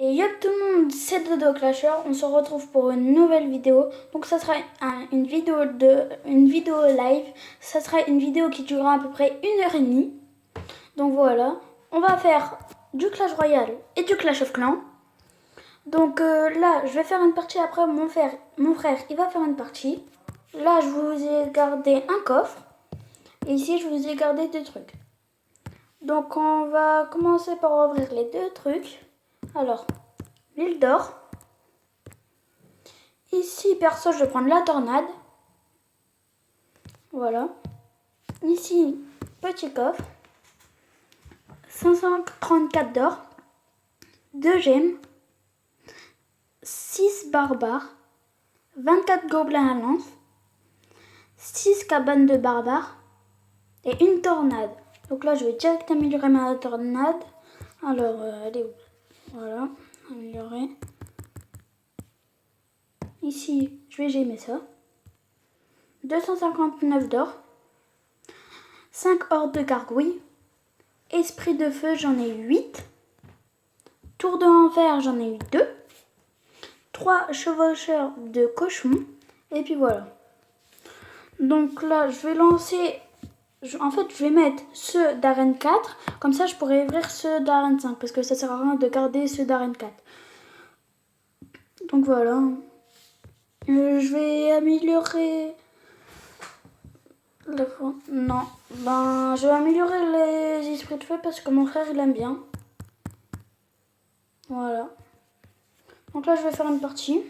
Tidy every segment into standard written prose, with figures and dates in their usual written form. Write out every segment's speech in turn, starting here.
Et yop tout le monde, c'est Dodo Clasher, on se retrouve pour une nouvelle vidéo. Donc ça sera une vidéo live, ça sera une vidéo qui durera à peu près 1h30. Donc voilà, on va faire du Clash Royale et du Clash of Clans. Donc là, je vais faire une partie, après mon frère il va faire une partie. Là, je vous ai gardé un coffre. Et ici, je vous ai gardé deux trucs. Donc on va commencer par ouvrir les deux trucs. Alors, l'île d'or. Ici, perso, je vais prendre la tornade. Voilà. Ici, petit coffre. 534 d'or. 2 gemmes. 6 barbares. 24 gobelins à lance. 6 cabanes de barbares. Et une tornade. Donc là, je vais direct améliorer ma tornade. Alors, elle est où? Voilà, améliorer. Ici, je vais gemmer ça. 259 d'or. 5 hordes de gargouilles. Esprit de feu, j'en ai 8. Tour de l'enfer, j'en ai eu 2. 3 chevaucheurs de cochons. Et puis voilà. Donc là, je vais lancer... En fait, je vais mettre ceux d'arène 4. Comme ça, je pourrais ouvrir ceux d'arène 5. Parce que ça sert à rien de garder ceux d'arène 4. Donc voilà. Je vais améliorer... Non. Ben, je vais améliorer les esprits de feu parce que mon frère, il aime bien. Voilà. Donc là, je vais faire une partie.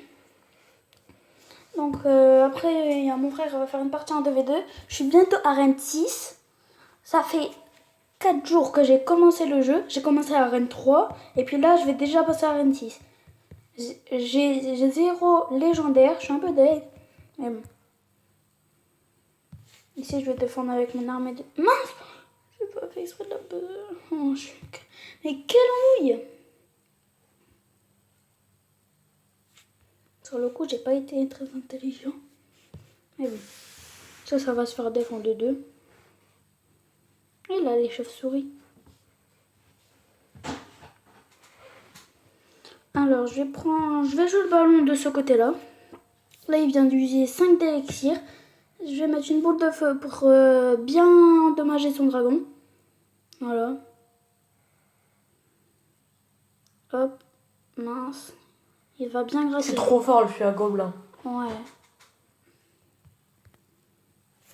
Donc après, il y a mon frère qui va faire une partie en 2v2. Je suis bientôt à arène 6. Ça fait 4 jours que j'ai commencé le jeu. J'ai commencé à arène 3. Et puis là, je vais déjà passer à arène 6. J'ai 0 légendaire. Je suis un peu deg. Mais bon. Ici, je vais défendre avec mon armée de... Mince! J'ai pas fait exprès de la peur. Oh, mais quelle ennui! Sur le coup, j'ai pas été très intelligent. Mais bon. Ça va se faire défendre de 2. Et là, les chauves-souris. Alors, je vais jouer le ballon de ce côté-là. Là, il vient d'user 5 d'élixirs. Je vais mettre une boule de feu pour bien endommager son dragon. Voilà. Hop. Mince. Il va bien grasser. C'est trop fort le feu à gobelin. Ouais.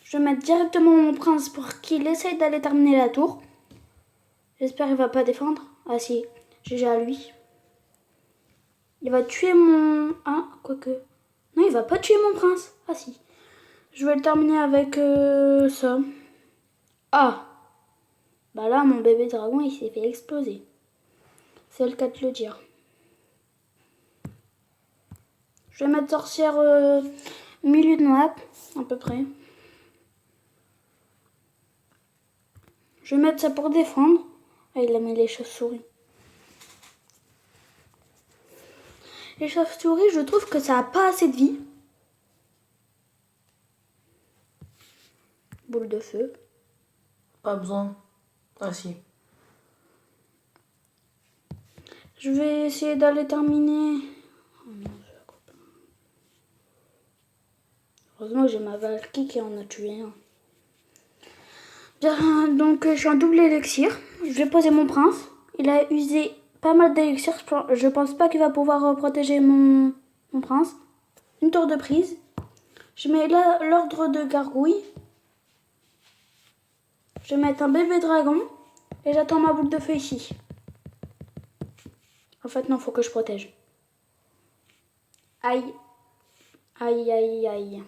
Je vais mettre directement mon prince pour qu'il essaye d'aller terminer la tour. J'espère qu'il va pas défendre. Ah si, GG à lui. Il va tuer mon... Ah, quoique... Non, il va pas tuer mon prince. Ah si. Je vais le terminer avec ça. Ah. Bah là, mon bébé dragon, il s'est fait exploser. C'est le cas de le dire. Je vais mettre sorcière milieu de map, à peu près. Je vais mettre ça pour défendre. Ah, il a mis les chauves-souris. Les chauves-souris, je trouve que ça a pas assez de vie. Boule de feu. Pas besoin. Ah si. Je vais essayer d'aller terminer. Oh non, heureusement que j'ai ma Valky qui en a tué un. Bien, donc je suis en double élixir. Je vais poser mon prince. Il a usé pas mal d'élixir. Je pense pas qu'il va pouvoir protéger mon prince. Une tour de prise. Je mets là l'ordre de gargouille. Je vais mettre un bébé dragon. Et j'attends ma boule de feu ici. En fait, non, faut que je protège. Aïe. Aïe, aïe, aïe.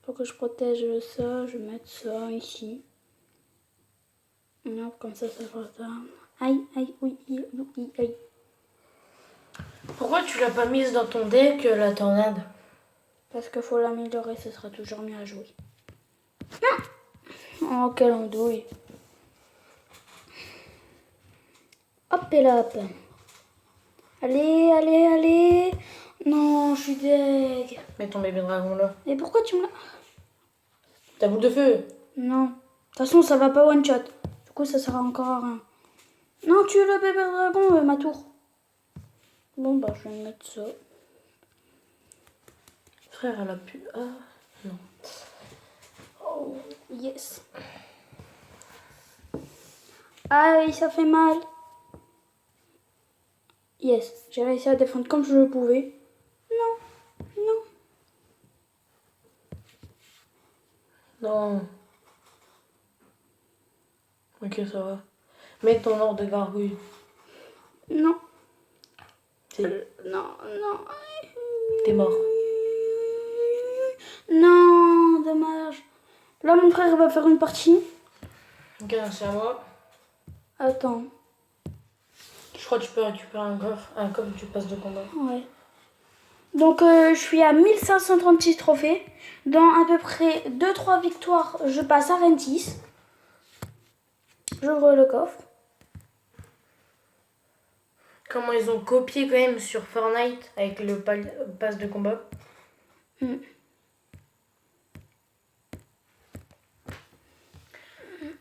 Faut que je protège ça. Je vais mettre ça ici. Non, comme ça va ça. Aïe, aïe, oui, oui, aïe. Pourquoi tu l'as pas mise dans ton deck, la tornade? Parce qu'il faut l'améliorer, ce sera toujours mieux à jouer. Non. Oh, quelle andouille. Hop et là, hop. Allez, allez, allez. Non, je suis deg. Mets ton bébé dragon là. Et pourquoi tu me l'as... Ta boule de feu. Non. De toute façon, ça va pas one shot. Du coup, ça sera encore à rien. Non, tue le bébé dragon, ma tour. Bon, bah, je vais mettre ça. Frère, elle a pu... Ah, non. Oh, yes. Ah oui, ça fait mal. Yes, j'ai réussi à défendre comme je le pouvais. Non, non. Non. Ok, ça va. Mets ton ordre de gargouille. Non. Si. Non, non. T'es mort. Non, dommage. Là, mon frère va faire une partie. Ok, c'est à moi. Attends. Je crois que tu peux récupérer un coffre du passe de combat. Ouais. Donc, je suis à 1536 trophées. Dans à peu près 2-3 victoires, je passe à 26. J'ouvre le coffre. Comment ils ont copié quand même sur Fortnite avec le pass de combat. Mm.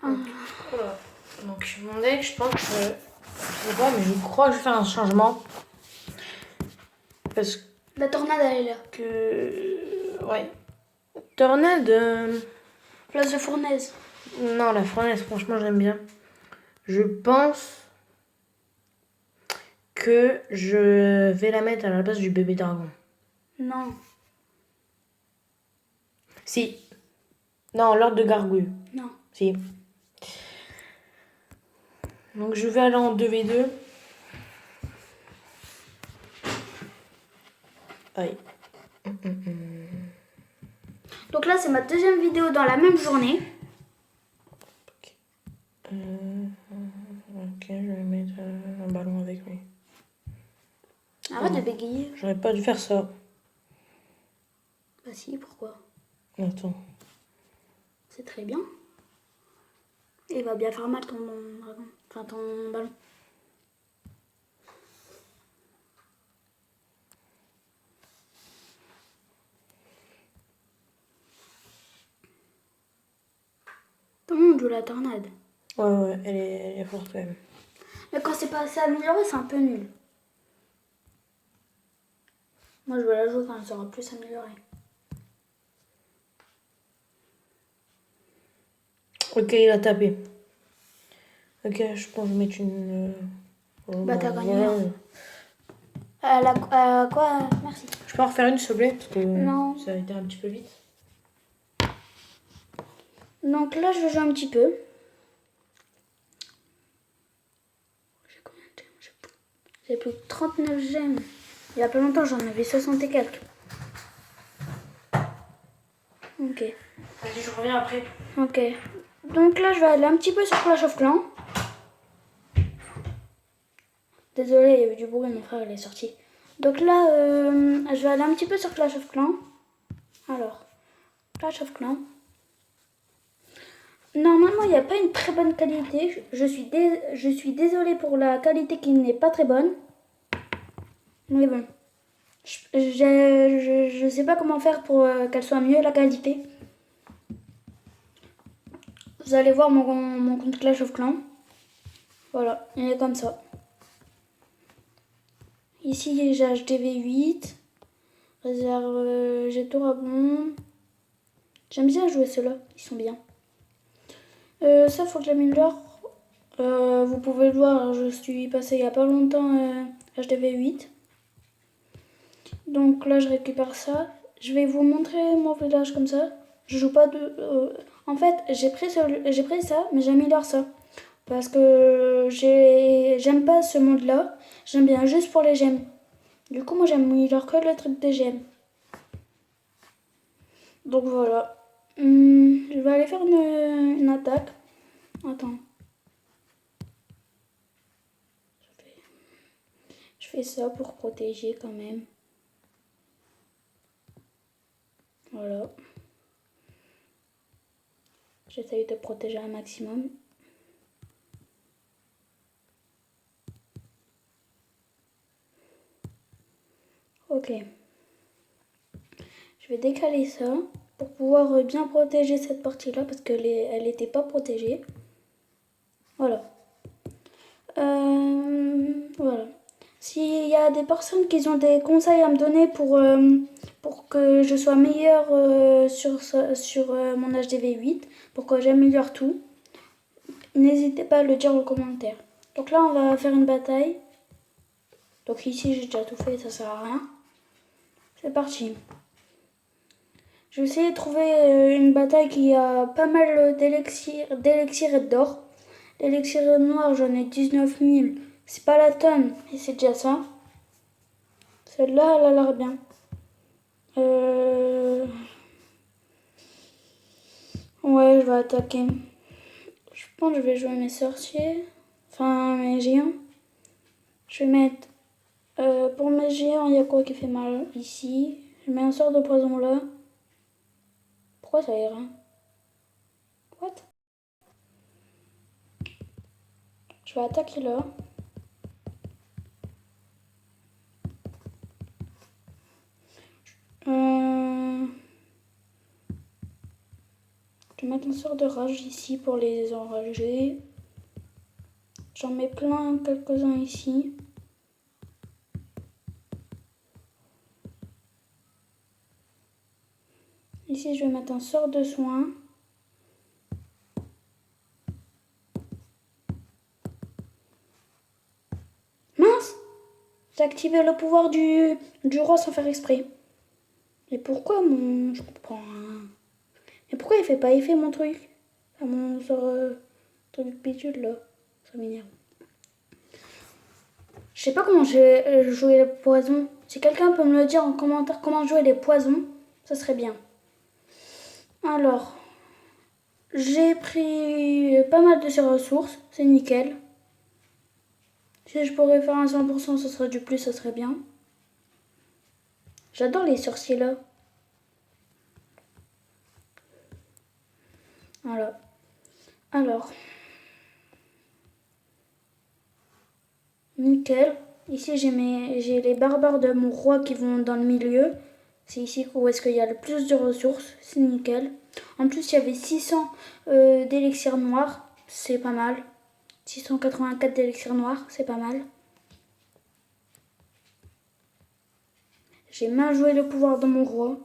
Voilà. Donc mon deck, je pense que... Je sais pas, mais je crois que je vais faire un changement. Parce La tornade, elle est là. que... Ouais. Tornade... Place de Fournaise. Non, la fournaise, franchement, j'aime bien. Je pense que je vais la mettre à la place du bébé dragon. Non, Si. Non, l'ordre de gargouille. non. Si. Donc je vais aller en 2v2. Aïe. Donc là, c'est ma deuxième vidéo dans la même journée. Ok, je vais mettre un ballon avec lui. Arrête de bégayer. J'aurais pas dû faire ça. Bah si, pourquoi? Attends. C'est très bien. Il va bien faire mal ton dragon. Enfin, ton ballon. Comment on joue la tornade? Ouais, elle est forte quand même. Mais quand c'est pas assez amélioré, c'est un peu nul. Moi, je vais la jouer quand elle sera plus améliorée. Ok, il a tapé. Ok, je pense que je vais mettre une... Bah, t'as gagné. Ouais. Quoi? Merci. Je peux en refaire une, s'il te plaît? Parce que Non. ça a été un petit peu vite. Donc là, je joue un petit peu. J'ai combien de gemmes? J'ai plus de 39 gemmes. Il y a pas longtemps, j'en avais 60 et quelques. Ok. Vas-y, je reviens après. Ok. Donc là, je vais aller un petit peu sur Clash of Clans. Désolée, il y avait du bruit, mon frère il est sorti. Donc là, je vais aller un petit peu sur Clash of Clans. Alors, Clash of Clans. Normalement, il n'y a pas une très bonne qualité. Je suis désolée pour la qualité qui n'est pas très bonne. Mais bon. Je sais pas comment faire pour qu'elle soit mieux, la qualité. Vous allez voir mon compte Clash of Clans. Voilà, il est comme ça. Ici, j'ai HDV8. Réserve, j'ai tout rabon. J'aime bien jouer ceux-là, ils sont bien. Ça, faut que j'améliore. Vous pouvez le voir, je suis passé il y a pas longtemps HDV8. Donc là, je récupère ça. Je vais vous montrer mon village comme ça. Je joue pas de... En fait, j'ai pris ça, mais j'améliore ça. Parce que j'aime pas ce monde-là. J'aime bien juste pour les gemmes. Du coup, moi, j'améliore que le truc des gemmes. Donc voilà. Je vais aller faire une attaque. Attends. Je fais ça pour protéger quand même. Voilà. J'essaye de protéger un maximum. Ok. Je vais décaler ça pour pouvoir bien protéger cette partie-là parce qu'elle n'était pas protégée. Voilà. Voilà. S'il y a des personnes qui ont des conseils à me donner pour que je sois meilleure sur mon HDV8, pour que j'améliore tout, n'hésitez pas à le dire en commentaire. Donc là, on va faire une bataille. Donc ici, j'ai déjà tout fait, ça sert à rien. C'est parti. Je vais essayer de trouver une bataille qui a pas mal d'élixir et d'or. L'élixir noir, j'en ai 19 000. C'est pas la tonne, mais c'est déjà ça. Celle-là, elle a l'air bien. Ouais, je vais attaquer. Je pense que je vais jouer mes sorciers. Enfin, mes géants. Je vais mettre... pour mes géants, il y a quoi qui fait mal ici. Je mets un sort de poison là. Pourquoi ça ira? What? Je vais attaquer là. Je vais mettre un sort de rage ici pour les enrager. J'en mets plein, quelques-uns ici. Ici, je vais mettre un sort de soin. Mince! J'ai activé le pouvoir du roi sans faire exprès. Mais pourquoi mon... Je comprends rien. Mais pourquoi il fait pas effet mon truc? À mon sort... truc bidule là. Ça m'énerve. Je sais pas comment j'ai joué les poisons. Si quelqu'un peut me le dire en commentaire comment jouer les poisons, ça serait bien. Alors, j'ai pris pas mal de ces ressources, c'est nickel. Si je pourrais faire un 100%, ce serait du plus, ça serait bien. J'adore les sorciers là. Voilà. Alors, nickel. Ici, j'ai les barbares de mon roi qui vont dans le milieu. C'est ici où est-ce qu'il y a le plus de ressources. C'est nickel. En plus, il y avait 600 d'élixir noir. C'est pas mal. 684 d'élixir noir, c'est pas mal. J'ai mal joué le pouvoir de mon roi.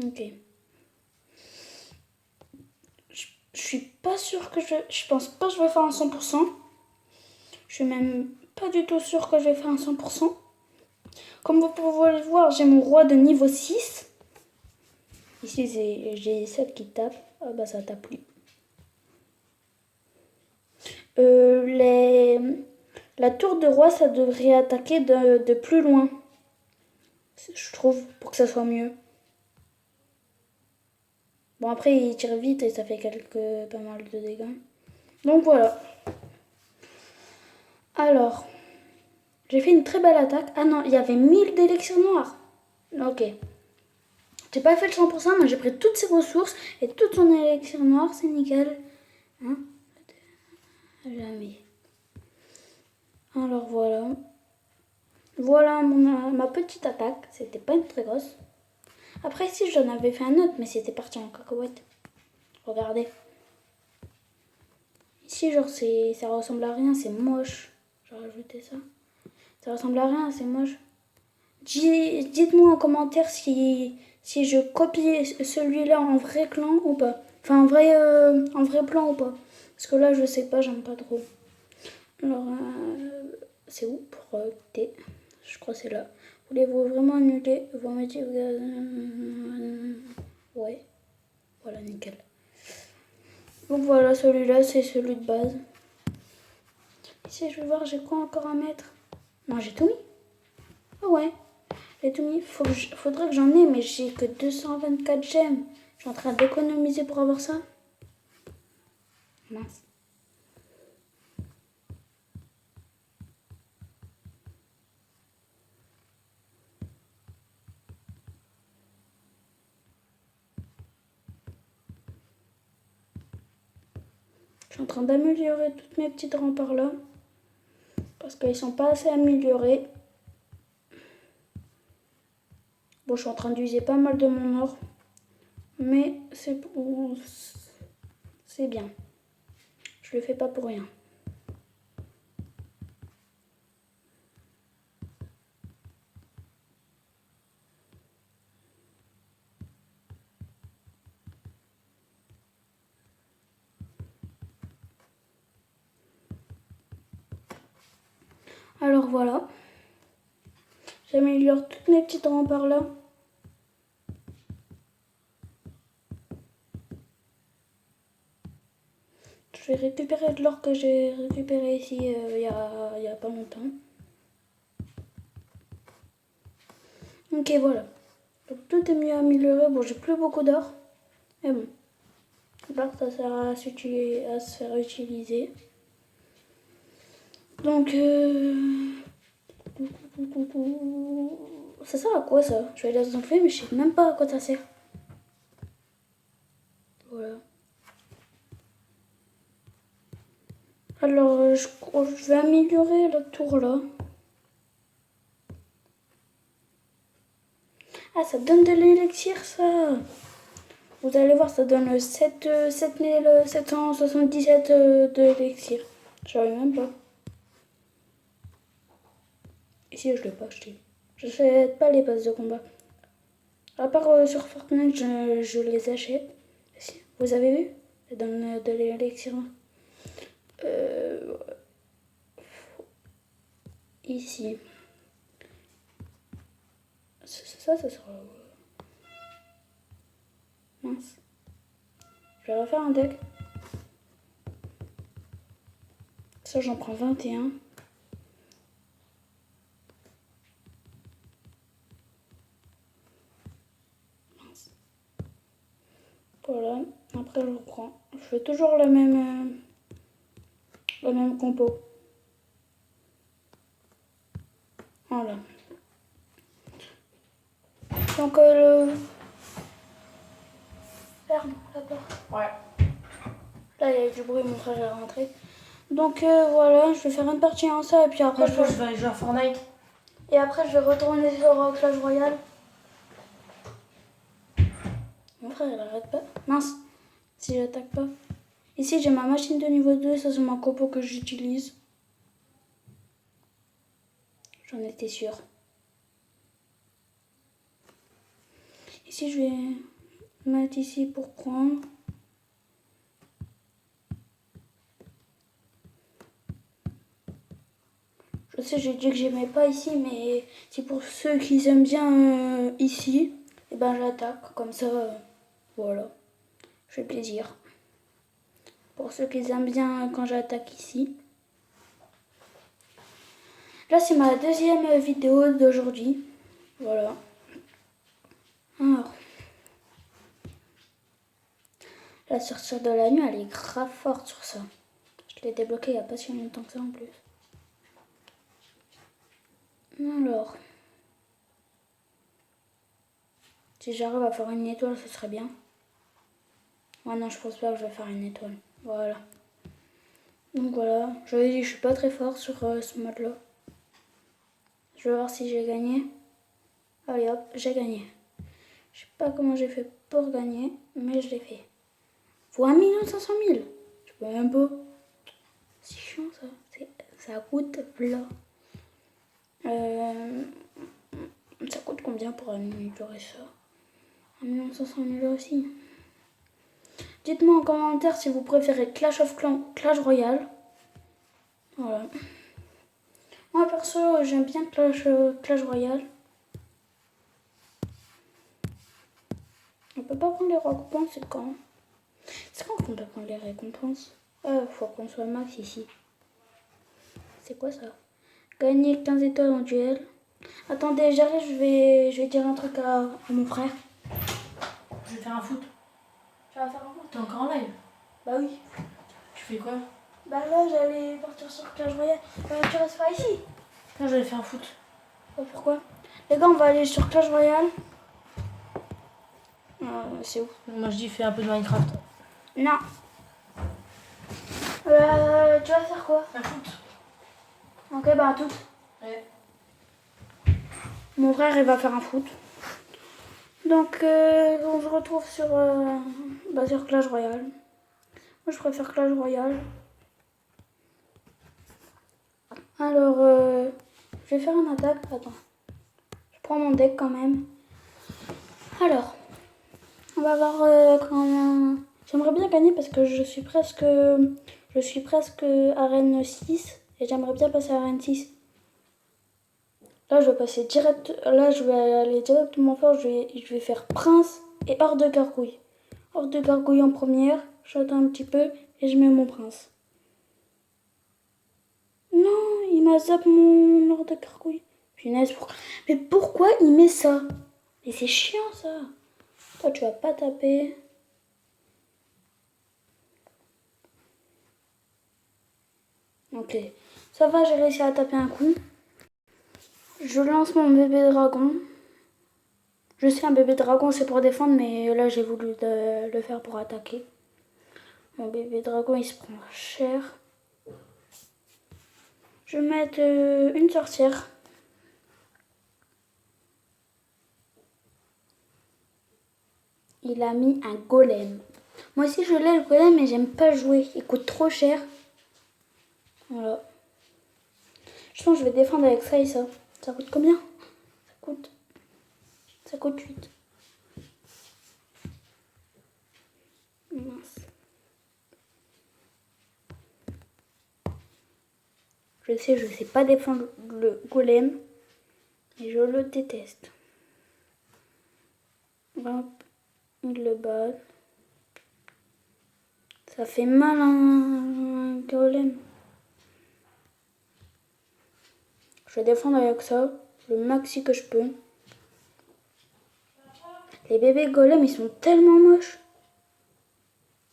Ok. Je suis pas sûre que je pense pas que je vais faire un 100%. Je suis même pas du tout sûre que je vais faire un 100%. Comme vous pouvez le voir, j'ai mon roi de niveau 6. Ici, j'ai 7 qui tapent. Ah bah ça tape plus. La tour de roi, ça devrait attaquer de plus loin. Je trouve, pour que ça soit mieux. Bon, après, il tire vite et ça fait pas mal de dégâts. Donc voilà. Alors, j'ai fait une très belle attaque. Ah non, il y avait 1000 d'élixir noir. Ok. J'ai pas fait le 100%, mais j'ai pris toutes ses ressources et tout son élixir noir, c'est nickel. Hein? Jamais. Alors voilà. Voilà ma petite attaque. C'était pas une très grosse. Après, si j'en avais fait un autre, mais c'était parti en cacahuète. Regardez. Ici, genre, ça ressemble à rien, c'est moche. J'ai rajouté ça. Ça ressemble à rien, c'est moche. Dites-moi en commentaire si je copie celui-là en vrai clan ou pas. Enfin, en vrai plan ou pas. Parce que là, je sais pas, j'aime pas trop. Alors, c'est où pour T? Je crois que c'est là. Voulez-vous vraiment annuler vos métiers? Ouais. Voilà, nickel. Donc voilà, celui-là, c'est celui de base. Ici, je vais voir, j'ai quoi encore à mettre? Non, j'ai tout mis. Ah ouais, j'ai tout mis. Faudrait que j'en ai, mais j'ai que 224 gemmes. Je suis en train d'économiser pour avoir ça. Mince. Je suis en train d'améliorer toutes mes petites remparts là. Parce qu'ils sont pas assez améliorés. Bon, je suis en train d'user pas mal de mon or. Mais c'est bien. Je le fais pas pour rien. Alors voilà. J'améliore toutes mes petites rampes par là. Je vais récupérer de l'or que j'ai récupéré ici il y a pas longtemps. Ok, voilà. Donc tout est mieux amélioré. Bon, j'ai plus beaucoup d'or. Mais bon. L'or, ça sert à se faire utiliser. Donc, ça sert à quoi ça? Je vais les enlever, mais je sais même pas à quoi ça sert. Voilà. Alors, je vais améliorer la tour là. Ah, ça donne de l'élixir ça. Vous allez voir, ça donne 7777 de l'élixir. Je savais même pas. Ici, je l'ai pas acheté. Je n'achète pas les passes de combat. À part sur Fortnite, je les achète. Vous avez vu? Ça donne de l'élixir. Ici. Ça sera... Mince. Je vais refaire un deck. Ça, j'en prends 21. Mince. Voilà. Après, je reprends. Je fais toujours la même compo. Voilà. Donc, ferme la porte. Ouais. Là, il y a du bruit, mon frère est rentré. Donc, voilà, je vais faire une partie en ça et puis après, Moi, je vais aller jouer à Fortnite. Et après, je vais retourner sur Clash Royale. Mon frère, il arrête pas. Mince, si j'attaque pas. Ici, j'ai ma machine de niveau 2. Ça, c'est ma compo que j'utilise. J'en étais sûre. Ici, je vais mettre ici pour prendre. Je sais, j'ai dit que j'aimais pas ici, mais c'est pour ceux qui aiment bien ici. Et ben, j'attaque. Comme ça, voilà. Je fais plaisir. Pour ceux qui aiment bien quand j'attaque ici. Là, c'est ma deuxième vidéo d'aujourd'hui. Voilà. Alors. La sorcière de la nuit, elle est grave forte sur ça. Je l'ai débloqué il n'y a pas si longtemps que ça en plus. Alors. Si j'arrive à faire une étoile, ce serait bien. Ah non, je pense pas que je vais faire une étoile. Voilà. Donc voilà. Je vous ai dit, je suis pas très fort sur ce mode-là. Je vais voir si j'ai gagné. Allez hop, j'ai gagné. Je sais pas comment j'ai fait pour gagner, mais je l'ai fait. Faut 1 500 000. Je peux même pas. C'est chiant ça. Ça coûte plat. Ça coûte combien pour améliorer ça? 1 500 000 aussi. Dites-moi en commentaire si vous préférez Clash of Clans ou Clash Royale. Voilà. Moi perso, j'aime bien Clash Royale. On peut pas prendre les récompenses, c'est quand? C'est quand qu'on peut prendre les récompenses? Faut qu'on soit max ici. C'est quoi ça? Gagner 15 étoiles en duel. Attendez, j'arrive, je vais dire un truc à mon frère. Je vais faire un foot. Tu vas faire un foot? T'es encore en live? Bah oui. Tu fais quoi? Bah là, j'allais partir sur Clash Royale. Tu restes pas ici? Quand j'allais faire un foot. Pourquoi? Les gars, on va aller sur Clash Royale. C'est où? Moi je dis fais un peu de Minecraft. Non. Tu vas faire quoi? Un foot. Ok, bah à toutes. Ouais. Mon frère, il va faire un foot. Donc, on se retrouve sur Clash Royale. Moi, je préfère Clash Royale. Alors, je vais faire une attaque. Attends. Je prends mon deck quand même. Alors, on va voir quand... J'aimerais bien gagner parce que je suis presque arène 6 et j'aimerais bien passer à arène 6. Là, je vais passer direct. Là, je vais aller directement fort. Je vais faire prince et hors de gargouille. Hors de gargouille en première. J'attends un petit peu et je mets mon prince. Non, il m'a zappé mon hors de gargouille. Punaise, mais pourquoi il met ça? Mais c'est chiant ça. Toi, tu vas pas taper. Ok, ça va, j'ai réussi à taper un coup. Je lance mon bébé dragon. Je sais, un bébé dragon, c'est pour défendre, mais là, j'ai voulu le faire pour attaquer. Mon bébé dragon, il se prend cher. Je vais mettre une sorcière. Il a mis un golem. Moi aussi, je l'ai, le golem, mais j'aime pas jouer. Il coûte trop cher. Voilà. Je pense que je vais défendre avec ça et ça. Ça coûte combien? Ça coûte 8. Mince. Je sais pas défendre le golem. Et je le déteste. Hop, il le bat. Ça fait mal un golem. Je vais défendre avec ça, le maxi que je peux. Les bébés golems, ils sont tellement moches.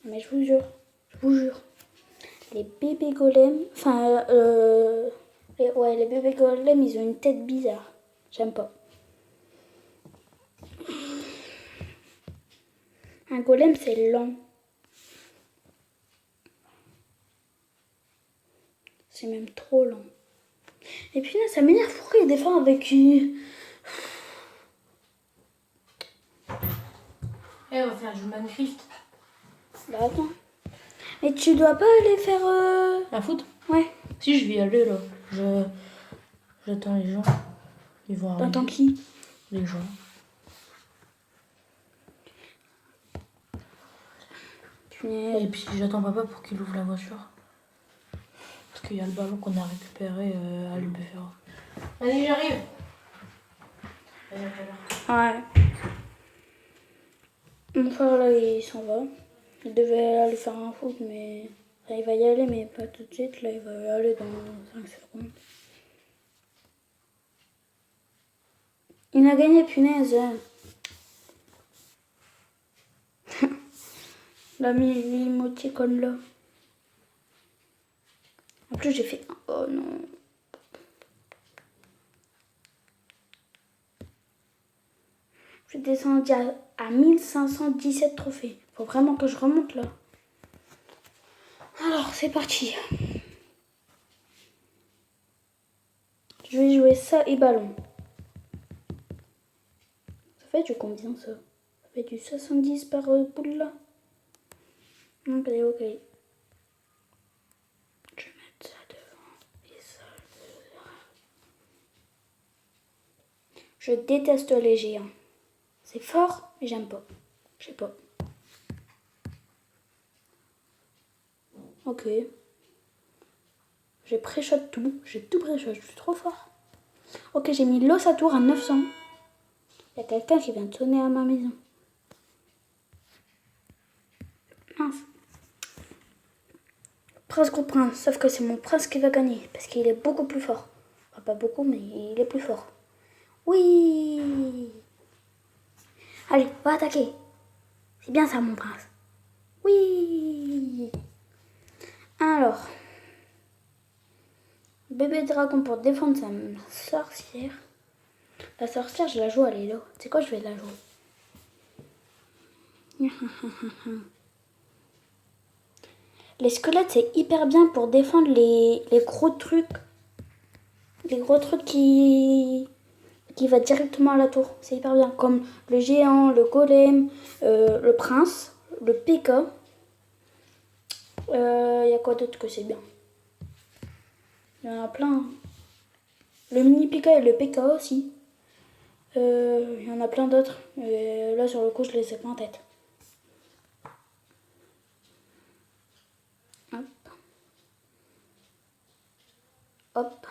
Mais je vous jure. Les bébés golems, les bébés golems, ils ont une tête bizarre. J'aime pas. Un golem, c'est lent. C'est même trop lent. Et puis là, ça m'énerve. Pourquoi il défend avec une... On va faire du Minecraft. Bah attends. Mais tu dois pas aller faire... La foot? Ouais. Si, je vais y aller là. J'attends les gens. Ils vont arriver. T'attends qui? Les gens. Et puis j'attends papa pour qu'il ouvre la voiture. Parce qu'il y a le ballon qu'on a récupéré à l'UBFR. Vas-y, j'arrive. Ouais. Mon frère là, il s'en va. Il devait aller faire un foot, mais... Enfin, il va y aller, mais pas tout de suite. Là, il va y aller dans 5 secondes. Il a gagné, punaise. Il a mis l'émoticône là. En plus, j'ai fait... Oh non. Je suis descendue à 1517 trophées. Faut vraiment que je remonte là. Alors, c'est parti. Je vais jouer ça et ballon. Ça fait du combien ça? Ça fait du 70 par boule là. Ok, ok. Je vais mettre ça devant et ça devant. Je déteste les géants. C'est fort, mais j'aime pas. Je sais pas. Ok. J'ai pré-shot tout. J'ai tout pré-shot. Je suis trop fort. Ok, j'ai mis l'os à tour à 900. Il y a quelqu'un qui vient de sonner à ma maison. Mince. Prince contre prince. Sauf que c'est mon prince qui va gagner. Parce qu'il est beaucoup plus fort. Enfin, pas beaucoup, mais il est plus fort. Oui. Allez, va attaquer. C'est bien ça, mon prince. Oui. Alors. Bébé dragon pour défendre sa sorcière. La sorcière, je la joue à l'élo. C'est quoi, je vais la jouer. Les squelettes, c'est hyper bien pour défendre les gros trucs. Les gros trucs qui va directement à la tour. C'est hyper bien. Comme le géant, le golem, le prince, le P.K. Y a quoi d'autre que c'est bien? Il y en a plein. Le mini Pika et le P.K. aussi. Il y en a plein d'autres. Et là, sur le coup, je les ai pas en tête. Hop. Hop.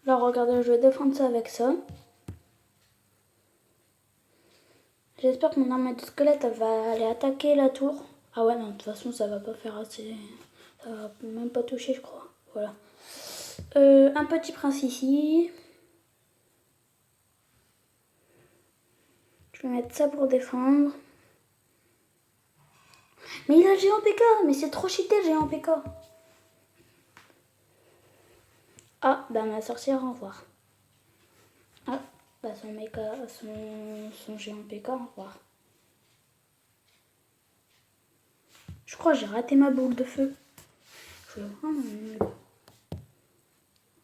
Là, regardez, je vais défendre ça avec ça. J'espère que mon arme de squelette elle va aller attaquer la tour. Ah ouais, non, de toute façon, ça va pas faire assez. Ça va même pas toucher, je crois. Voilà. Un petit prince ici. Je vais mettre ça pour défendre. Mais il a le géant PK. Mais c'est trop cheaté, le géant PK. Ah, bah ma sorcière, au revoir. Ah, bah son méca, son géant PK, au revoir. Je crois que j'ai raté ma boule de feu.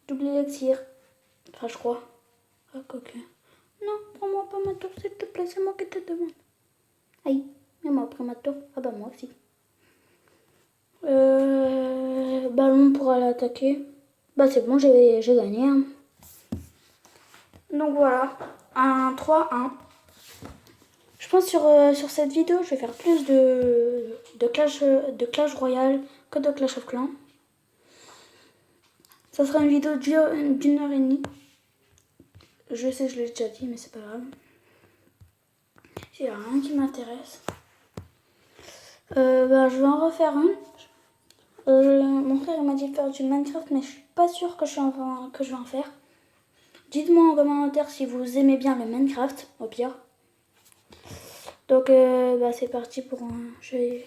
Double élixir. Enfin, je crois. Ah, coquin. Non, prends-moi pas ma tour, s'il te plaît, c'est moi qui te demande. Aïe, mais moi, prends ma tour. Ah bah, moi aussi. Ballon pour aller attaquer. Bah, c'est bon, j'ai gagné. Hein. Donc voilà, 3-1. Je pense sur cette vidéo, je vais faire plus de Clash Royale que de Clash of Clans. Ça sera une vidéo d'une heure et demie. Je sais, je l'ai déjà dit, mais c'est pas grave. Il n'y a rien qui m'intéresse. Bah, je vais en refaire une. Mon frère m'a dit de faire du Minecraft, mais je suis pas sûre que je vais en faire. Dites-moi en commentaire si vous aimez bien le Minecraft, au pire. Donc, bah, c'est parti pour un... Je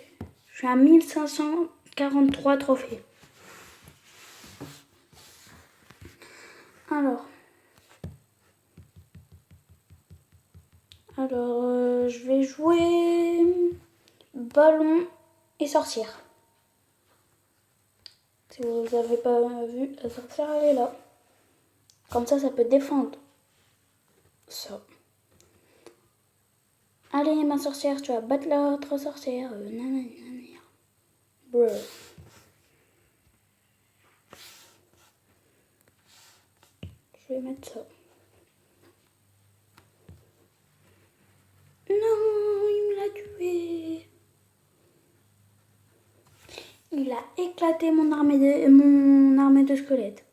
suis à 1543 trophées. Alors, je vais jouer ballon et sorcière. Si vous n'avez pas vu, la sorcière, elle est là. Comme ça peut défendre. Ça. Allez, ma sorcière, tu vas battre l'autre sorcière. Bruh. Je vais mettre ça. Non, il me l'a tué. Il a éclaté mon armée de squelettes.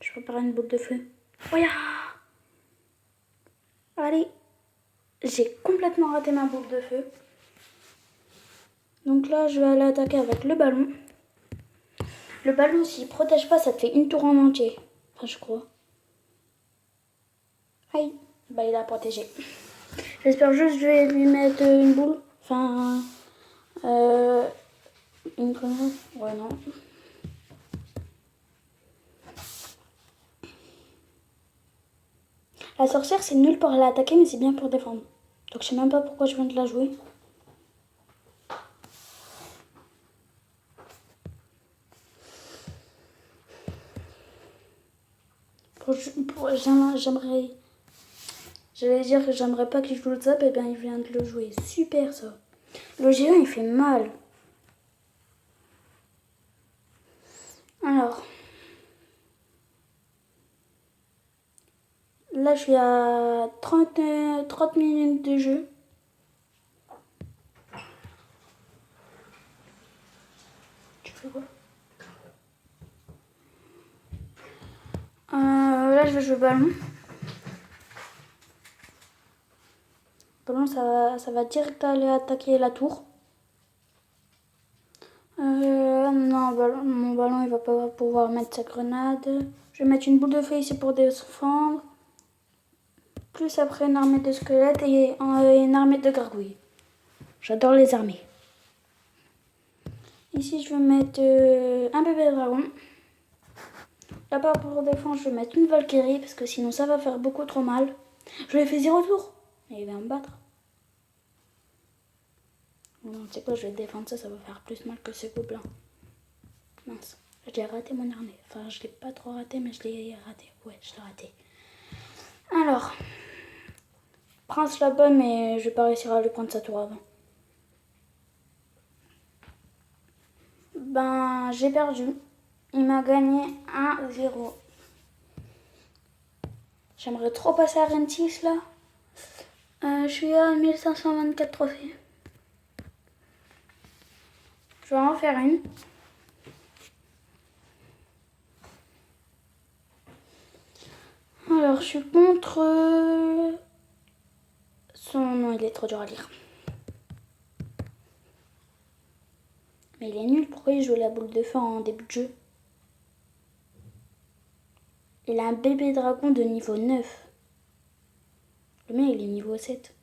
Je prépare une boule de feu. Oh ya! Allez, j'ai complètement raté ma boule de feu. Donc là, je vais aller attaquer avec le ballon. Le ballon, s'il protège pas, ça te fait une tour en entier. Enfin, je crois. Aïe, bah il a protégé. J'espère juste que je vais lui mettre une boule. Enfin, une grenade. Ouais, non. La sorcière, c'est nul pour aller attaquer, mais c'est bien pour défendre. Donc je sais même pas pourquoi je viens de la jouer. J'aimerais... J'allais dire que j'aimerais pas qu'il joue le zap, et bien il vient de le jouer. Super ça. Le géant, il fait mal. Alors... Là, je suis à 30 minutes de jeu. Tu fais quoi? Là, je vais jouer ballon. Ballon, ça va direct aller attaquer la tour. Non, mon ballon, il va pas pouvoir mettre sa grenade. Je vais mettre une boule de feu ici pour défendre. Plus après une armée de squelettes et une armée de gargouilles. J'adore les armées. Ici, je vais mettre un bébé dragon. Là-bas, pour défendre, je vais mettre une Valkyrie parce que sinon, ça va faire beaucoup trop mal. Je lui ai fait 0 tour. Et il va me battre. Non, tu sais quoi, je vais défendre ça, ça va faire plus mal que ce gobelin. Mince, j'ai raté mon armée. Enfin, je l'ai pas trop raté, mais je l'ai raté. Ouais, je l'ai raté. Alors, Prince là-bas, mais je vais pas réussir à lui prendre sa tour avant. Ben, j'ai perdu. Il m'a gagné 1-0. J'aimerais trop passer à Rentis là. Je suis à 1524 trophées. Je vais en faire une. Alors, je suis contre... Son nom, il est trop dur à lire. Mais il est nul. Pourquoi il joue la boule de feu en début de jeu? Il a un bébé dragon de niveau 9. Le mien, il est niveau 7.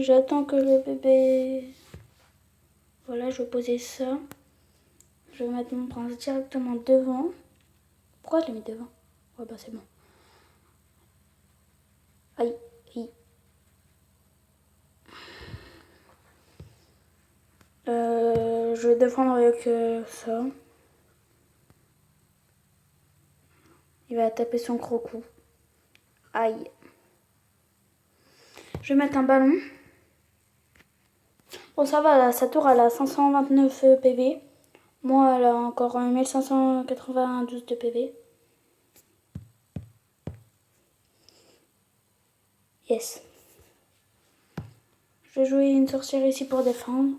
J'attends que le bébé... Voilà, je vais poser ça. Je vais mettre mon prince directement devant. Pourquoi je l'ai mis devant? Ouais, bah c'est bon. Aïe, aïe. Je vais défendre avec ça. Il va taper son gros coup. Aïe. Je vais mettre un ballon. Bon, ça va, là, sa tour, elle a 529 PV. Moi, elle a encore 1592 de PV. Yes. Je vais jouer une sorcière ici pour défendre.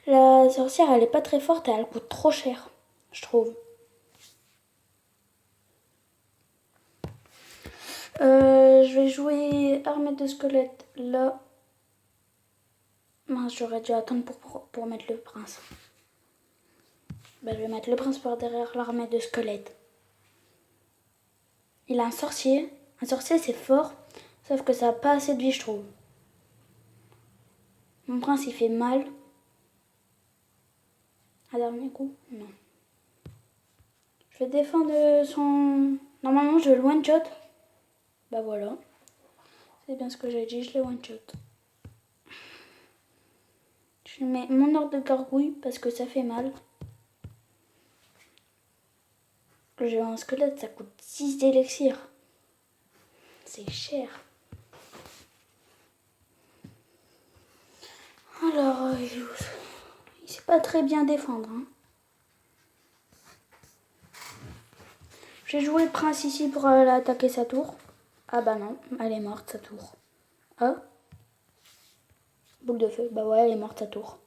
La sorcière, elle est pas très forte et elle coûte trop cher, je trouve. Je vais jouer armée de squelettes là. Mince, j'aurais dû attendre pour mettre le prince. Ben, je vais mettre le prince par derrière l'armée de squelettes. Il a un sorcier. Un sorcier, c'est fort. Sauf que ça n'a pas assez de vie, je trouve. Mon prince, il fait mal. Un dernier coup? Non. Je vais défendre son... Normalement, je le one-shot. Bah voilà. C'est bien ce que j'ai dit, je l'ai one-shot. Je mets mon ordre de gargouille parce que ça fait mal. Le géant squelette, ça coûte 6 d'élixir. C'est cher. Alors, il sait pas très bien défendre. Hein. J'ai joué le prince ici pour aller attaquer sa tour. Ah bah non, elle est morte sa tour. Ah, boule de feu. Bah ouais, elle est morte sa tour.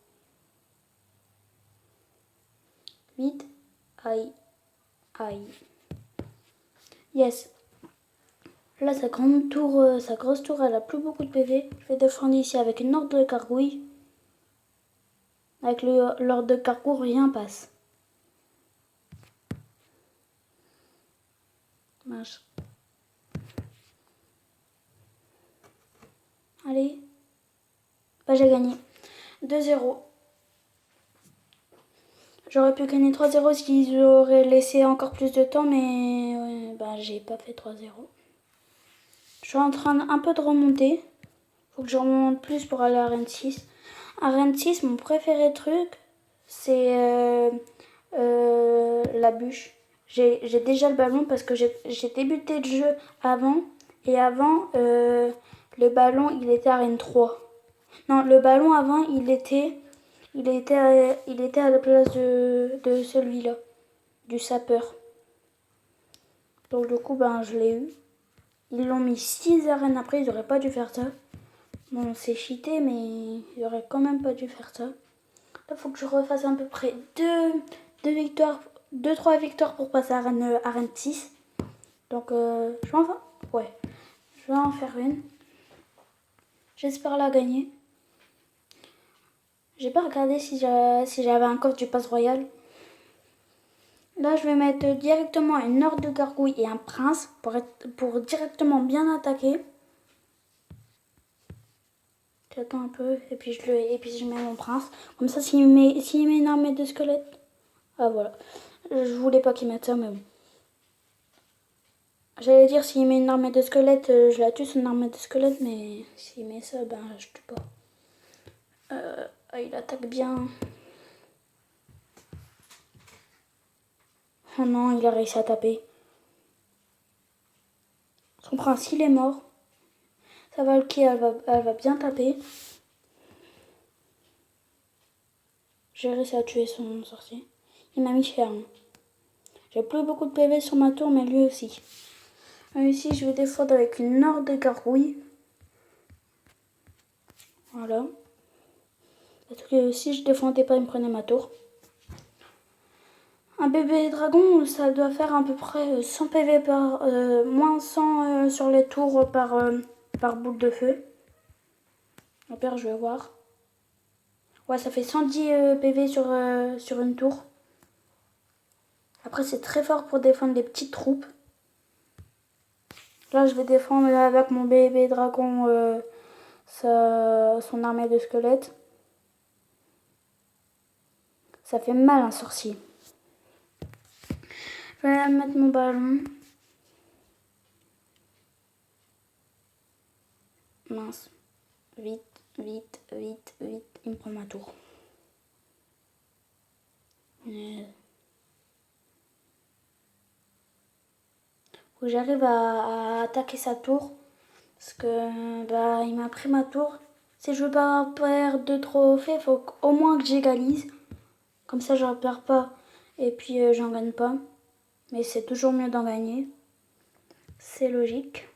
Vite. Aïe. Aïe. Yes. Là, sa grande tour, sa grosse tour, elle a plus beaucoup de PV. Je vais défendre ici avec une ordre de gargouille. Avec l'ordre de gargouille, rien passe. Dommage. Allez. Bah, j'ai gagné. 2-0. J'aurais pu gagner 3-0 s'ils auraient laissé encore plus de temps, mais ouais, bah, j'ai pas fait 3-0. Je suis en train un peu de remonter. Faut que je remonte plus pour aller à Rennes 6. À Rennes 6, mon préféré truc, c'est la bûche. J'ai déjà le ballon parce que j'ai débuté le jeu avant. Et avant, le ballon, il était à Rennes 3. Non, le ballon avant, il était à la place de celui-là, du sapeur. Donc du coup, ben, je l'ai eu. Ils l'ont mis 6 arènes après, ils n'auraient pas dû faire ça. Bon, c'est cheaté, mais ils auraient quand même pas dû faire ça. Là, il faut que je refasse à peu près 2-3 victoires pour passer à Rennes 6. Donc, je vais je vais en faire une. J'espère la gagner. J'ai pas regardé si j'avais un coffre du pass royal. Là, je vais mettre directement une ordre de gargouille et un prince pour directement bien attaquer. J'attends un peu et puis je mets mon prince. Comme ça, s'il met une armée de squelettes. Ah voilà. Je voulais pas qu'il mette ça, mais bon. J'allais dire s'il met une armée de squelettes, je la tue son armée de squelettes, mais s'il met ça, ben je tue pas. Il attaque bien. Oh non, il a réussi à taper. Son prince, il est mort. Sa Valky, elle va bien taper. J'ai réussi à tuer son sorcier. Il m'a mis cher. Hein. J'ai plus beaucoup de PV sur ma tour, mais lui aussi. Ici, je vais défendre avec une horde de gargouilles. Voilà. Parce que si je défendais pas, il me prenait ma tour. Un bébé dragon, ça doit faire à peu près 100 PV par... moins 100 sur les tours par boule de feu. Après, je vais voir. Ouais, ça fait 110 PV sur une tour. Après, c'est très fort pour défendre les petites troupes. Là, je vais défendre avec mon bébé dragon son armée de squelettes. Ça fait mal un sorcier. Je vais mettre mon ballon. Mince. Vite, vite, vite, vite. Il me prend ma tour. Faut que j'arrive à attaquer sa tour. Parce que bah, il m'a pris ma tour. Si je veux pas perdre de trophées, il faut au moins que j'égalise. Comme ça, je ne perds pas. Et puis, j'en gagne pas. Mais c'est toujours mieux d'en gagner. C'est logique.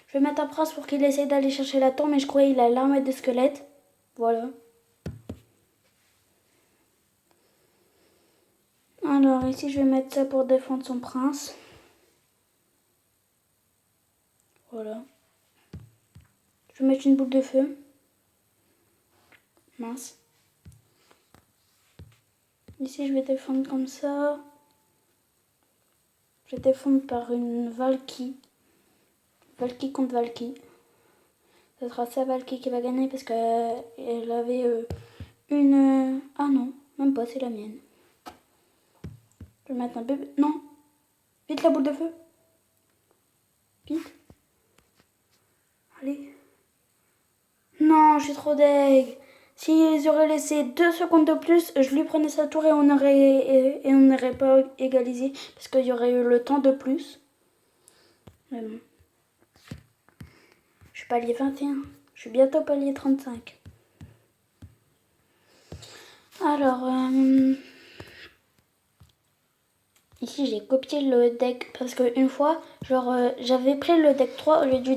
Je vais mettre un prince pour qu'il essaye d'aller chercher la tour. Mais je croyais qu'il a l'armée de squelettes. Voilà. Alors, ici, je vais mettre ça pour défendre son prince. Voilà. Je vais mettre une boule de feu. Mince. Ici, je vais défendre comme ça. Je vais défendre par une Valky. Valky contre Valky. Ce sera sa Valky qui va gagner parce qu'elle avait une... Ah non, même pas, c'est la mienne. Je vais mettre un bébé... Non. Vite la boule de feu. Vite. Allez. Non, je suis trop deg. S'ils auraient laissé 2 secondes de plus, je lui prenais sa tour et on n'aurait pas égalisé. Parce qu'il y aurait eu le temps de plus. Mais bon. Je suis palier 21. Je suis bientôt palier 35. Alors, ici j'ai copié le deck parce qu'une fois, genre, j'avais pris le deck 3 au lieu du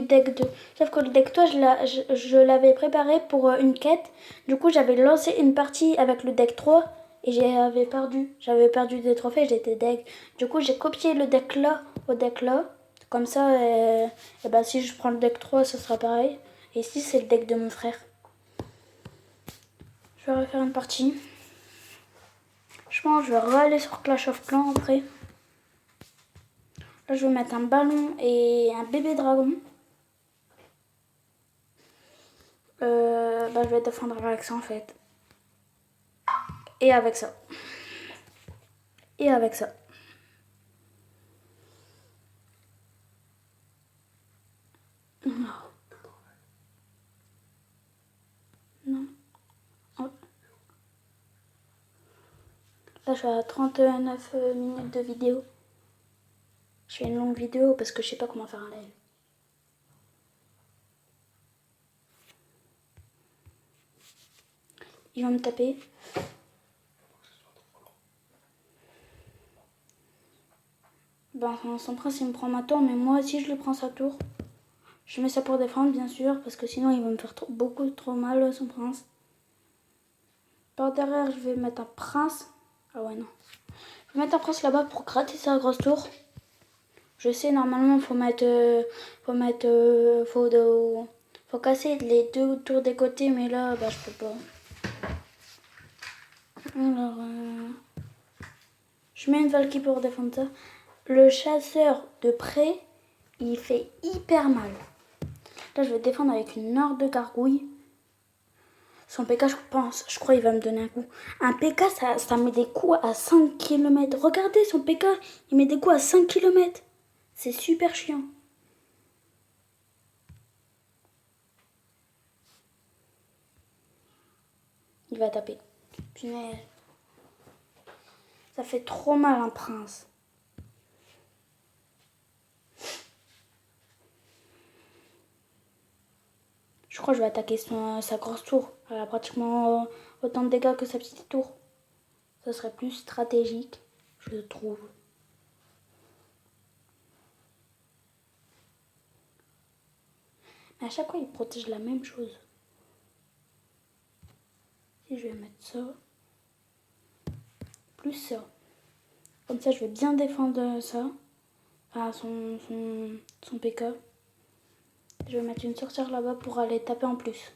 deck 2. Sauf que le deck 3, je l'avais préparé pour une quête. Du coup, j'avais lancé une partie avec le deck 3 et j'avais perdu. J'avais perdu des trophées, j'étais deg. Du coup, j'ai copié le deck là au deck là. Comme ça, et ben, si je prends le deck 3, ça sera pareil. Et ici, c'est le deck de mon frère. Je vais refaire une partie. Je pense que je vais aller sur Clash of Clans après. Là, je vais mettre un ballon et un bébé dragon. Bah, je vais défendre avec ça en fait. Et avec ça. Et avec ça. Non. Non. Hop. Là, je suis à 39 minutes de vidéo. Je fais une longue vidéo parce que je sais pas comment faire un live. Il va me taper. Ben, son prince, il me prend ma tour, mais moi aussi, je lui prends sa tour. Je mets ça pour défendre, bien sûr, parce que sinon, il va me faire beaucoup trop mal, son prince. Par derrière, je vais mettre un prince. Ah ouais, non. Je vais mettre un prince là-bas pour gratter sa grosse tour. Je sais, normalement, faut casser les 2 tours des côtés, mais là, bah, je peux pas. Alors, je mets une Valky pour défendre ça. Le chasseur de près, il fait hyper mal. Là, je vais défendre avec une horde de gargouilles. Son PK, je crois, il va me donner un coup. Un PK, ça met des coups à 5 km. Regardez son PK, il met des coups à 5 km. C'est super chiant. Il va taper. Punaise. Ça fait trop mal un prince. Je crois que je vais attaquer sa grosse tour. Elle a pratiquement autant de dégâts que sa petite tour. Ça serait plus stratégique, je trouve. Mais à chaque fois, il protège la même chose. Si je vais mettre ça, plus ça. Comme ça, je vais bien défendre ça. Enfin, son PK. Je vais mettre une sorcière là-bas pour aller taper en plus.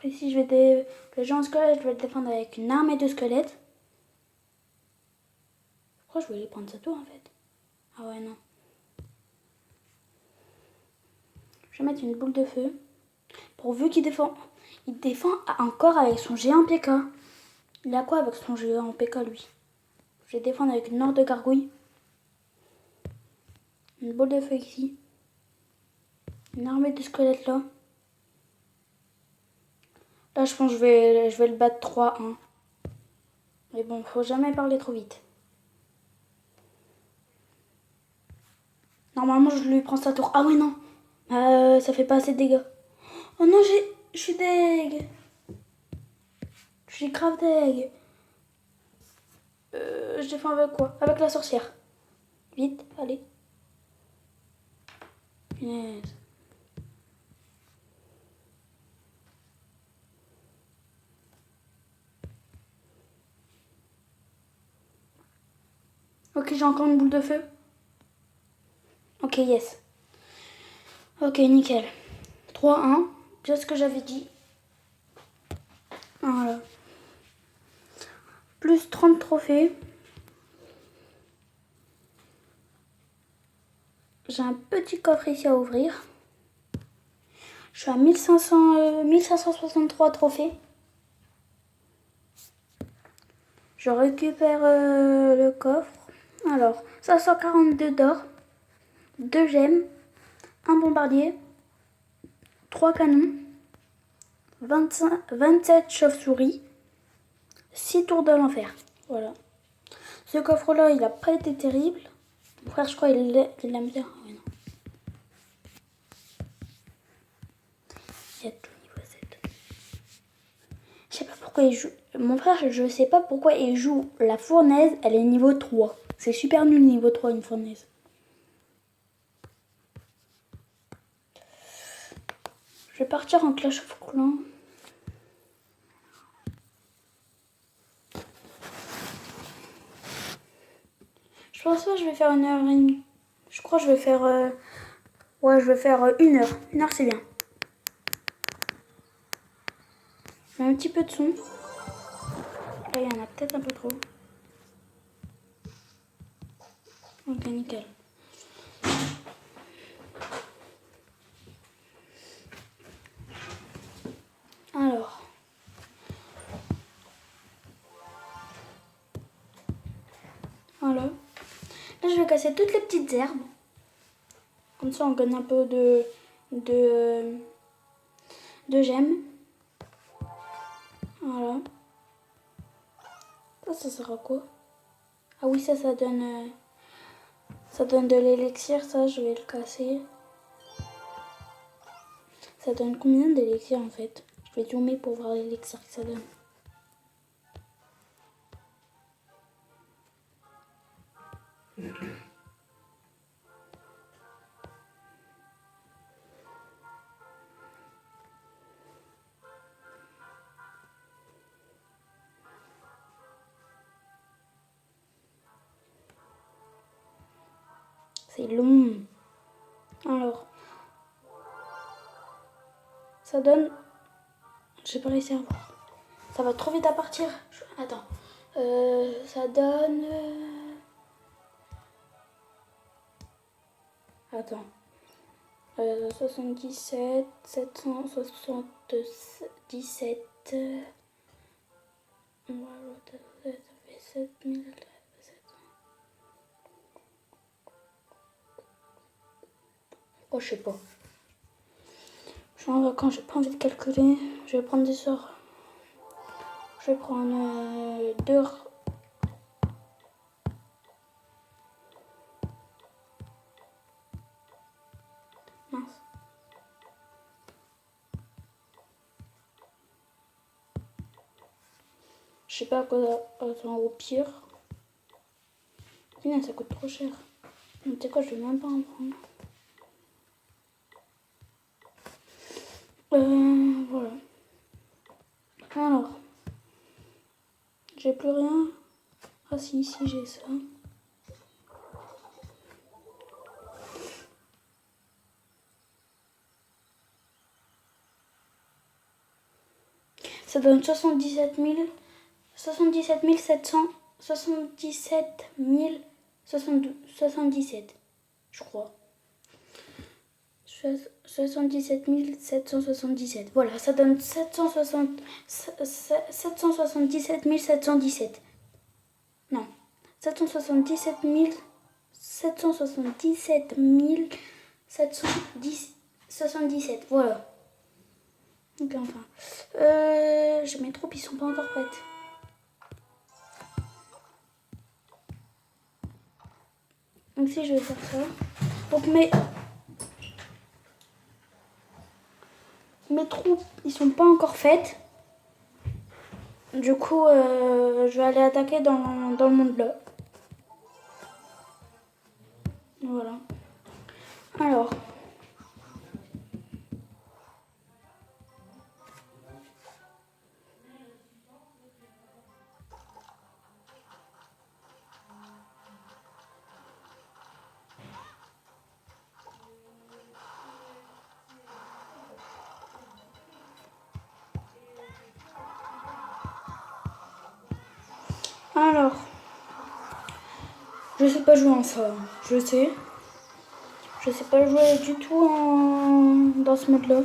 Et si je vais le géant squelette, je vais le défendre avec une armée de squelettes. Pourquoi je voulais prendre sa tour en fait? Ah ouais, non. Je vais mettre une boule de feu. Pourvu qu'il défend. Il défend encore avec son géant PK. Il a quoi avec son géant PK lui? Je vais défendre avec une horde de gargouilles. Une boule de feu ici. Une armée de squelettes là. Là, je pense que je vais le battre 3-1. Mais bon, faut jamais parler trop vite. Normalement, je lui prends sa tour. Ah ouais, non. Ça fait pas assez de dégâts. Oh non, je suis deg. Je suis grave deg. Je défends avec quoi? Avec la sorcière. Vite, allez. Punaise. Ok, j'ai encore une boule de feu. Ok, yes. Ok, nickel. 3-1. Bien ce que j'avais dit. Voilà. Plus 30 trophées. J'ai un petit coffre ici à ouvrir. Je suis à 1563 trophées. Je récupère le coffre. Alors, 542 d'or, 2 gemmes, un bombardier, 3 canons, 27 chauves-souris, 6 tours de l'enfer. Voilà. Ce coffre-là, il n'a pas été terrible. Mon frère, je crois, il l'aime bien. Ouais, non. Il y a tout niveau 7. Je sais pas pourquoi il joue. Mon frère, je sais pas pourquoi il joue la fournaise, elle est niveau 3. C'est super nul niveau 3 une fournaise. Je vais partir en Clash of Clans. Je pense pas que je vais faire 1h30. Je crois que je vais faire... Ouais, je vais faire 1h. 1h, c'est bien. Je mets un petit peu de son. Là, il y en a peut-être un peu trop. Ok, nickel. Alors. Voilà. Là, je vais casser toutes les petites herbes. Comme ça, on gagne un peu de gemmes. Voilà. Ça sert à quoi? Ah oui, ça donne de l'élixir. Ça, je vais le casser. Ça donne combien d'élixir en fait? Je vais zoomer pour voir l'élixir que ça donne. C'est long. Alors, ça donne... J'ai pas réussi à voir. Ça va trop vite à partir. Attends. Ça donne... Attends. 77, 777... Voilà, ça fait 7000... Oh, je sais pas. Je suis en vacances, j'ai pas envie de calculer. Je vais prendre des sorts. Je vais prendre 2. Mince. sais pas à quoi. Attends, au pire. Putain, ça coûte trop cher. Tu sais quoi, je vais même pas en prendre. Voilà. Alors. J'ai plus rien. Ah si, j'ai ça. Ça donne 77 700, 77 077, je crois. 77 777. Voilà, ça donne 777 717. Non, 777 777 777. Voilà. Donc enfin, mes troupes, ils sont pas encore prêtes. Donc si je vais faire ça. Donc mes troupes, ils sont pas encore faites. Du coup, je vais aller attaquer dans le monde là. Voilà. Alors. Alors. Je sais pas jouer en ça. Je sais. Je sais pas jouer du tout dans ce mode là.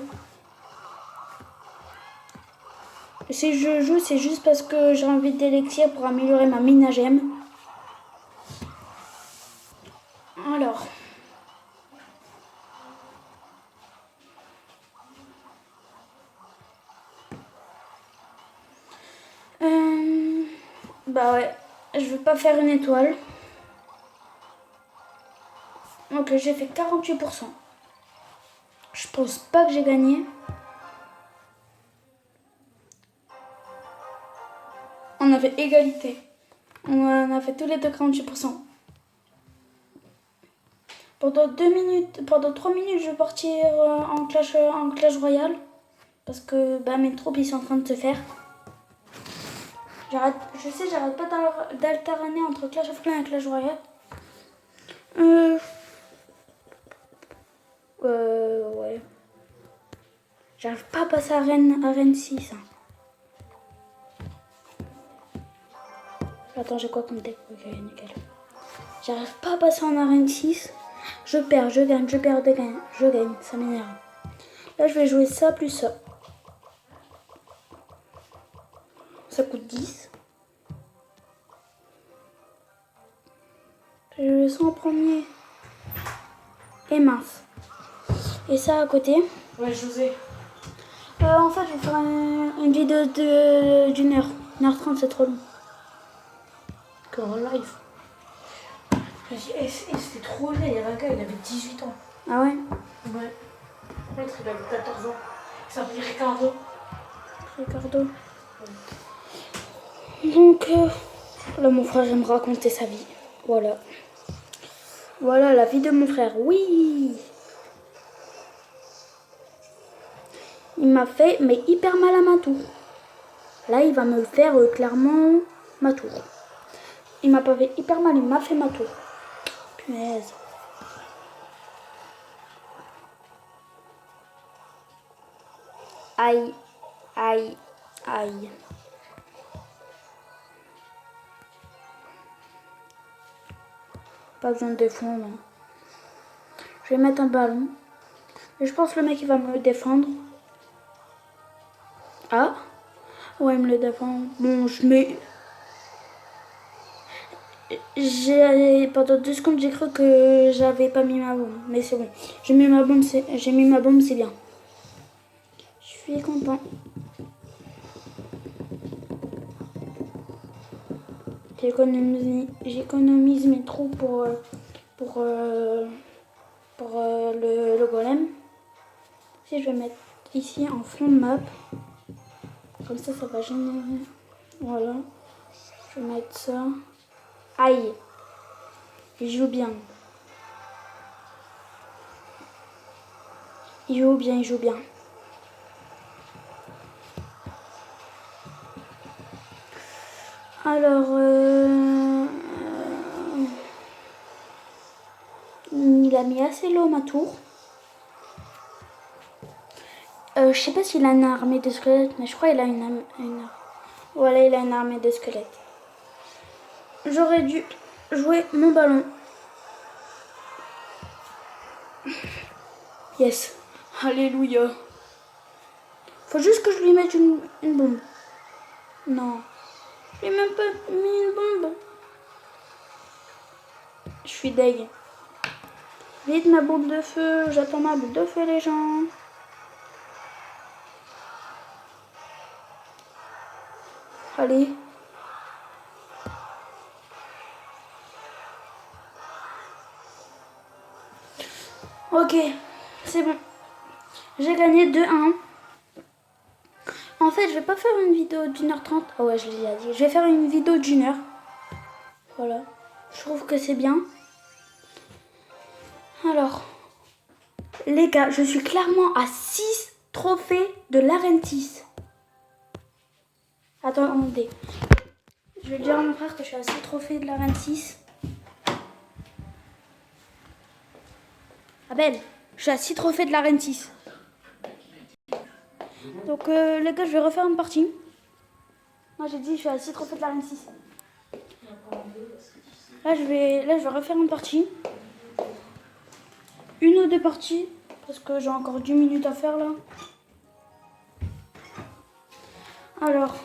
Si je joue, c'est juste parce que j'ai envie d'élixir pour améliorer ma mine à gemmes. Alors. Bah ouais, je veux pas faire une étoile. Donc j'ai fait 48%. Je pense pas que j'ai gagné. On a fait égalité. On a fait tous les deux 48%. Pendant 3 minutes, je vais partir en Clash Royale. Parce que bah, mes troupes, ils sont en train de se faire. J'arrête pas d'alterner entre Clash of Clans et Clash Royale. Ouais. J'arrive pas à passer à Rennes 6. Hein. Attends, j'ai quoi comme deck? Ok, nickel. J'arrive pas à passer en arène 6. Je perds, je gagne, je perds, je gagne. Ça m'énerve. Là, je vais jouer ça plus ça. Ça coûte 10. Je vais ça en premier. Et mince. Et ça à côté. Ouais, José. En fait, je vais faire une vidéo d'une heure. 1h30, c'est trop long. En live. C'était trop laid, il y avait un gars, il avait 18 ans. Ah ouais? Ouais. L'autre, il avait 14 ans. Il s'appelait Ricardo. Ricardo. Donc, là, mon frère, il me raconter sa vie. Voilà. Voilà la vie de mon frère. Oui! Il m'a fait, mais hyper mal à ma tour. Là, il va me faire clairement ma tour. Il m'a pas fait hyper mal, il m'a fait ma tour. Punaise. Aïe, aïe, aïe. Pas besoin de défendre. Je vais mettre un ballon. Et je pense que le mec il va me défendre. Ah? Ouais, il me le défend. Bon, je mets... Pendant 2 secondes, j'ai cru que j'avais pas mis ma bombe. Mais c'est bon. J'ai mis ma bombe, c'est bien. Je suis content. J'économise mes trous pour le golem. Si je vais mettre ici en fond de map. Comme ça va générer. Voilà. Je vais mettre ça. Aïe. Il joue bien. Il joue bien, il joue bien. Alors, il a mis assez l'eau ma tour. Je sais pas s'il a une armée de squelettes, mais je crois qu'il a une voilà, il a une armée de squelettes. J'aurais dû jouer mon ballon. Yes. Alléluia. Faut juste que je lui mette une bombe. Non. Je lui ai même pas mis une bombe. Je suis deg. Vite ma boule de feu. J'attends ma boule de feu les gens. Allez. Ok. C'est bon. J'ai gagné 2-1. En fait, je vais pas faire une vidéo d'1h30. Oh ouais, je l'ai déjà dit. Je vais faire une vidéo d'1 heure. Voilà. Je trouve que c'est bien. Alors, les gars, je suis clairement à 6 trophées de l'arène 6. Attendez. Je vais dire à mon frère que je suis à 6 trophées de l'arène 6. Abel, je suis à 6 trophées de l'arène 6. Donc les gars, je vais refaire une partie. Moi j'ai dit je suis à 6 trophées de l'arène 6. Là je vais refaire une partie. Une ou deux parties. Parce que j'ai encore 10 minutes à faire là. Alors.